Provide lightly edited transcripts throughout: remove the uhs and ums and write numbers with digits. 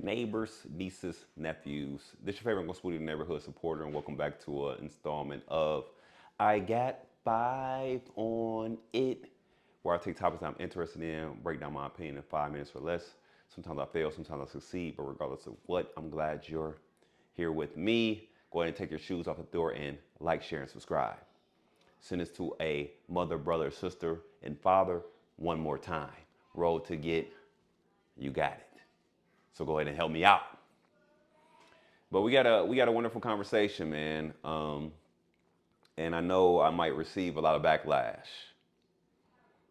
neighbors, nieces, nephews. This your favorite Uncle Spooty, the neighborhood supporter, and welcome back to an installment of I Got Five on It, where I take topics I'm interested in, break down my opinion in 5 minutes or less. Sometimes I fail, sometimes I succeed, but regardless of what, I'm glad you're here with me. Go ahead and take your shoes off the door and like, share, and subscribe. Send this to a mother, brother, sister, and father one more time. Roll to get, you got it. So go ahead and help me out. But we got a wonderful conversation, man. And I know I might receive a lot of backlash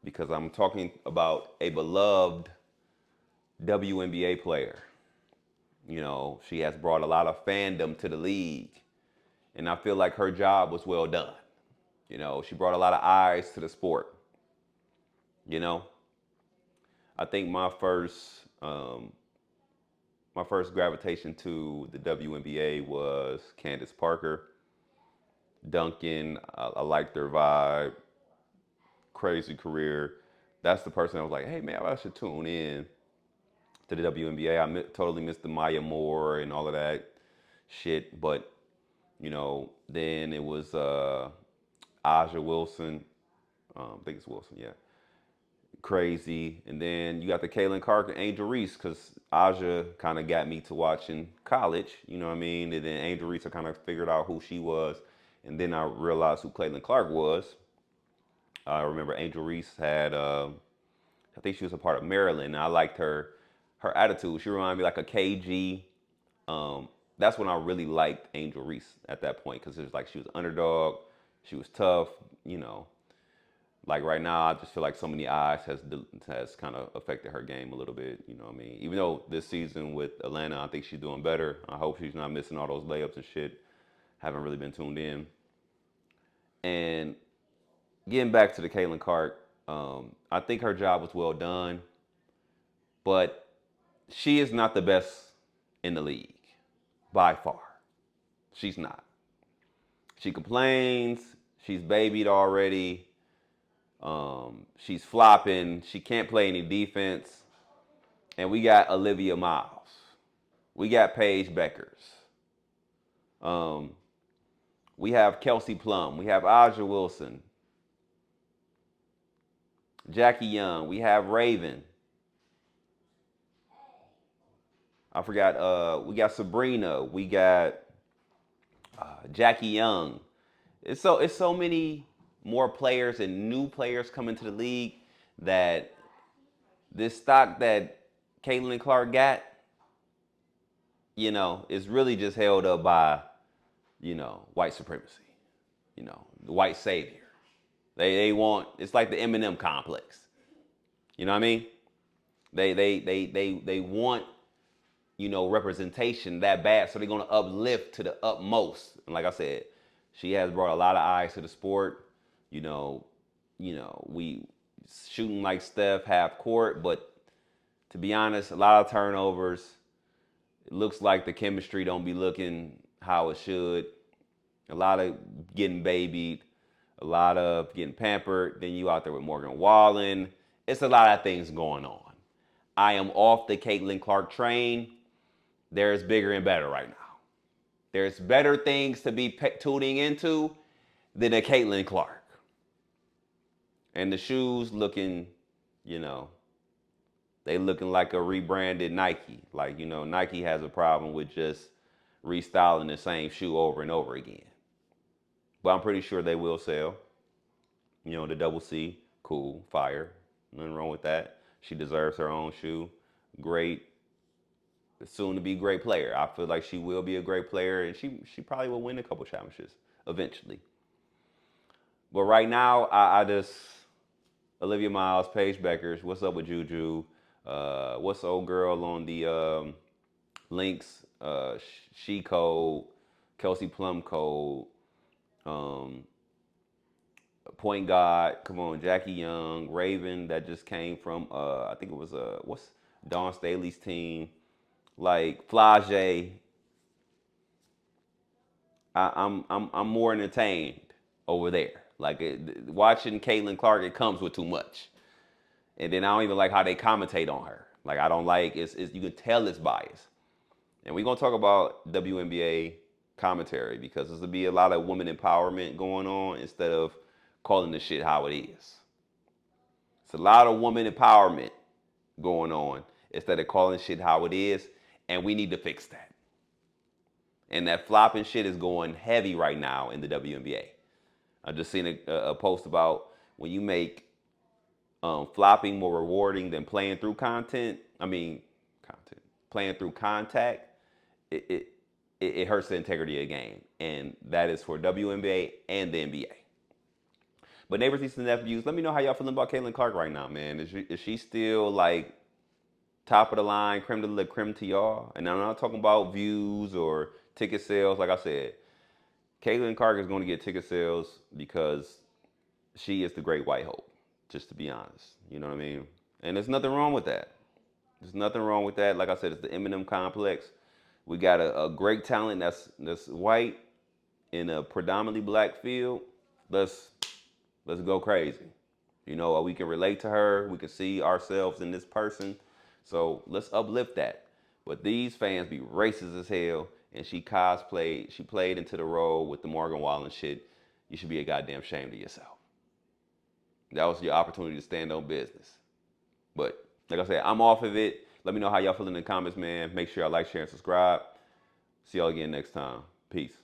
because I'm talking about a beloved WNBA player. You know, she has brought a lot of fandom to the league, and I feel like her job was well done. You know, she brought a lot of eyes to the sport. You know, I think my first gravitation to the WNBA was Candace Parker. Duncan, I liked her vibe, crazy career. That's the person I was like, hey man, I should tune in to the WNBA. Totally missed the Maya Moore and all of that shit. But, you know, then it was Aja Wilson. I think it's Wilson, yeah. Crazy. And then you got the Kaylin Clark and Angel Reese, because Aja kind of got me to watching college, you know what I mean? And then Angel Reese, I kind of figured out who she was. And then I realized who Caitlin Clark was. I remember Angel Reese had, I think she was a part of Maryland. And I liked her attitude. She reminded me like a KG. That's when I really liked Angel Reese at that point, because it was like she was underdog, she was tough, you know. Like right now, I just feel like so many eyes has kind of affected her game a little bit. You know what I mean? Even though this season with Atlanta, I think she's doing better. I hope she's not missing all those layups and shit. Haven't really been tuned in. And getting back to the Caitlin Clark, I think her job was well done, but she is not the best in the league by far. She's not. She complains. She's babied already. She's flopping. She can't play any defense. And we got Olivia Miles. We got Paige Beckers. Um, we have Kelsey Plum. We have Aja Wilson. Jackie Young. We have Raven. I forgot. We got Sabrina. We got Jackie Young. It's so many more players and new players coming to the league that this stock that Caitlin Clark got, you know, is really just held up by, you know, white supremacy. You know, the white savior. They want, it's like the Eminem complex. You know what I mean? They want, you know, representation that bad, so they're gonna uplift to the utmost. And like I said, she has brought a lot of eyes to the sport. You know, we shooting like Steph half court, but to be honest, a lot of turnovers. It looks like the chemistry don't be looking how it should. A lot of getting babied, a lot of getting pampered. Then you out there with Morgan Wallen. It's a lot of things going on. I am off the Caitlin Clark train. There's bigger and better right now. There's better things to be tuning into than a Caitlin Clark. And the shoes looking, you know, they looking like a rebranded Nike. Like, you know, Nike has a problem with just restyling the same shoe over and over again. But I'm pretty sure they will sell. You know, the double C, cool, fire. Nothing wrong with that. She deserves her own shoe. Great, soon to be great player. I feel like she will be a great player, and she probably will win a couple championships eventually. But right now, I just Olivia Miles, Paige Beckers. What's up with Juju? What's the old girl on the Lynx? She Code, Kelsey Plum Code, um, point guard. Come on, Jackie Young, Raven that just came from I think it was what's Dawn Staley's team. Like Flage, I'm more entertained over there. Like watching Caitlin Clark, it comes with too much. And then I don't even like how they commentate on her. Like I don't like it's you can tell it's biased. And we're gonna talk about WNBA commentary because there's gonna be a lot of women empowerment going on instead of calling the shit how it is. It's a lot of woman empowerment going on instead of calling shit how it is, and we need to fix that. And that flopping shit is going heavy right now in the WNBA. I just seen a post about when you make flopping more rewarding than playing through content. I mean, content playing through contact. It it, it hurts the integrity of the game, and that is for WNBA and the NBA. But neighbors, nieces, and nephews, let me know how y'all feeling about Caitlin Clark right now, man. Is she still like top of the line, creme de la creme to y'all? And I'm not talking about views or ticket sales. Like I said, Caitlin Clark is going to get ticket sales because she is the great white hope, just to be honest. You know what I mean? And there's nothing wrong with that. There's nothing wrong with that. Like I said, it's the Eminem complex. We got a great talent that's white in a predominantly black field. Let's let's go crazy. You know, we can relate to her. We can see ourselves in this person. So let's uplift that. But these fans be racist as hell, and she cosplayed. She played into the role with the Morgan Wallen shit. You should be a goddamn shame to yourself. That was your opportunity to stand on business. But like I said, I'm off of it. Let me know how y'all feeling in the comments, man. Make sure y'all like, share, and subscribe. See y'all again next time. Peace.